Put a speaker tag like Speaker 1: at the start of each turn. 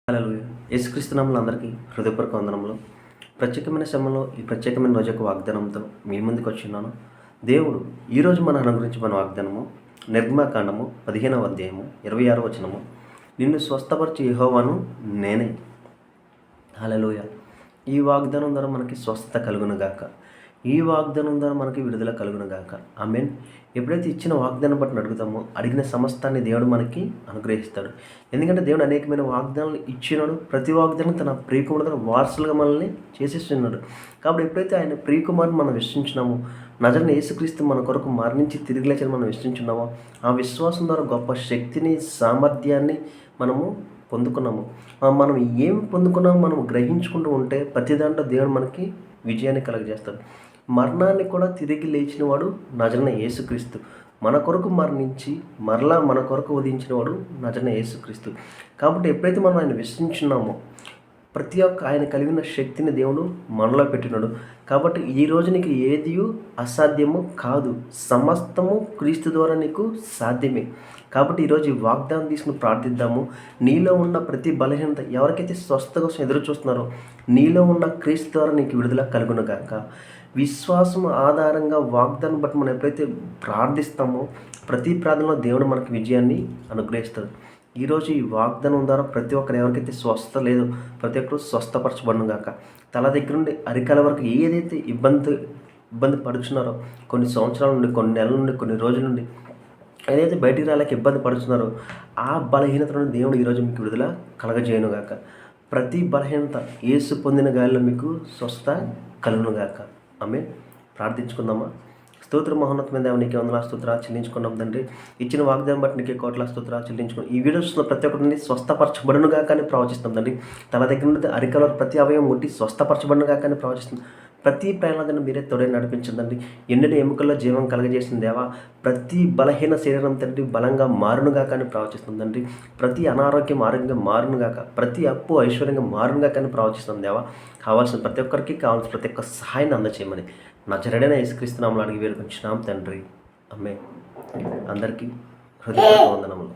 Speaker 1: హల్లెలూయా. యేసుక్రీస్తు నామములో అందరికీ హృదయపూర్వక వందనములు. ప్రత్యేకమైన సమయంలో ఈ ప్రత్యేకమైన రోజు యొక్క వాగ్దానంతో మీ ముందుకు వచ్చిన్నాను. దేవుడు ఈరోజు మన అనుగ్రహించిన వాగ్దానము నిర్గమకాండము 15వ అధ్యాయము 26వ వచనము. నిన్ను స్వస్థపరిచే యెహోవాను నేనే. హల్లెలూయా. ఈ వాగ్దానం ద్వారా మనకి స్వస్థత కలుగును గాక. ఈ వాగ్దానం ద్వారా మనకి విడుదల కలుగును గాక. ఆమేన్. ఎప్పుడైతే ఇచ్చిన వాగ్దానం బట్టి అడుగుతామో అడిగిన సమస్తాన్ని దేవుడు మనకి అనుగ్రహిస్తాడు. ఎందుకంటే దేవుడు అనేకమైన వాగ్దానాలు ఇచ్చినాడు. ప్రతి వాగ్దానం తన ప్రియకుమారుడు వారసులుగా మనల్ని చేసేస్తున్నాడు. కాబట్టి ఎప్పుడైతే ఆయన ప్రియకుమారుని మనం విశ్వసించినామో, నజరేయుడైన యేసుక్రీస్తు మన కొరకు మరణించి తిరిగి లేచిన మనం విశ్వసించున్నామో, ఆ విశ్వాసం ద్వారా గొప్ప శక్తిని సామర్థ్యాన్ని మనము పొందుకున్నాము. మనం ఏం పొందుకున్నామో మనం గ్రహించుకుంటూ ఉంటే ప్రతి దాంట్లో దేవుడు మనకి విజయాన్ని కలుగజేస్తాడు. మరణాన్ని కూడా తిరిగి లేచినవాడు నజరేయుడైన యేసుక్రీస్తు. మన కొరకు మరణించి మరలా మన కొరకు ఉదయించినవాడు నజరేయుడైన యేసుక్రీస్తు. కాబట్టి ఎప్పుడైతే మనం ఆయన విశ్వసించున్నామో ప్రతి ఒక్క ఆయన కలిగిన శక్తిని దేవుడు మనలో పెట్టినాడు. కాబట్టి ఈ రోజు నీకు ఏది అసాధ్యము కాదు, సమస్తము క్రీస్తు ద్వారా నీకు సాధ్యమే. కాబట్టి ఈరోజు ఈ వాగ్దానం తీసుకుని ప్రార్థిద్దాము. నీలో ఉన్న ప్రతి బలహీనత ఎవరికైతే స్వస్థత కోసం ఎదురు చూస్తున్నారో నీలో ఉన్న క్రీస్తు ద్వారా నీకు విడుదల కలుగును గాక. విశ్వాసం ఆధారంగా వాగ్దానం బట్టి మనం ఎప్పుడైతే ప్రార్థిస్తామో ప్రతి ప్రార్థనలో దేవుడు మనకు విజయాన్ని అనుగ్రహిస్తాడు. ఈరోజు ఈ వాగ్దానం ద్వారా ప్రతి ఒక్కరు ఎవరికైతే స్వస్థత లేదో ప్రతి ఒక్కరు స్వస్థపరచబడును గాక. తల దగ్గర నుండి అరికాల వరకు ఏదైతే ఇబ్బంది పడుచున్నారో కొన్ని సంవత్సరాల నుండి, కొన్ని నెలల నుండి, కొన్ని రోజుల నుండి ఏదైతే బయటికి రాలేక ఇబ్బంది పడుతున్నారో ఆ బలహీనత నుండి దేవుడు ఈరోజు మీకు విడుదల కలగజేయను గాక. ప్రతి బలహీనత యేసు పొందిన గాలిలో మీకు స్వస్థత కలుగును గాక. ఆమేన్. ప్రార్థించుకుందామా. స్తోత్ర మహోన్నతమైన దేవ నీకే వందనాలు స్తోత్రాలు చెల్లించుకున్నాం తండ్రి. ఇచ్చిన వాగ్దానం బట్టి నీకే కోట్ల స్తోత్రాలు చెల్లించుకున్నాం. ఈ వీడియో చూస్తున్న ప్రతి ఒక్కరి నుండి స్వస్థపరచబడునుగా కానీ ప్రవచిస్తాం తండ్రి. తన దగ్గర నుండి అరికల ప్రతి అవయం ముట్టి స్వస్థపరచబడునుగా కానీ ప్రవచిస్తుంది. ప్రతి ప్రయాణాలను మీరే తోడే నడిపించండి. ఎండిన ఎముకల్లో జీవం కలగజేసిన దేవా ప్రతి బలహీన శరీరం తండ్రి బలంగా మారునుగా కానీ ప్రవచిస్తుందండి. ప్రతి అనారోగ్యం ఆరోగ్యంగా మారునుగాక, ప్రతి అప్పు ఐశ్వర్యంగా మారునుగా కానీ ప్రవచిస్తుంది దేవా. కావాల్సిన ప్రతి ఒక్కరికి కావాల్సిన ప్రతి ఒక్క సహాయాన్ని అందచేయమని నజరేయుడైన యేసుక్రీస్తు నామములో అడిగి వేడుకొంచున్నాం తండ్రి. ఆమేన్. అందరికీ హృదయపూర్వక వందనములు.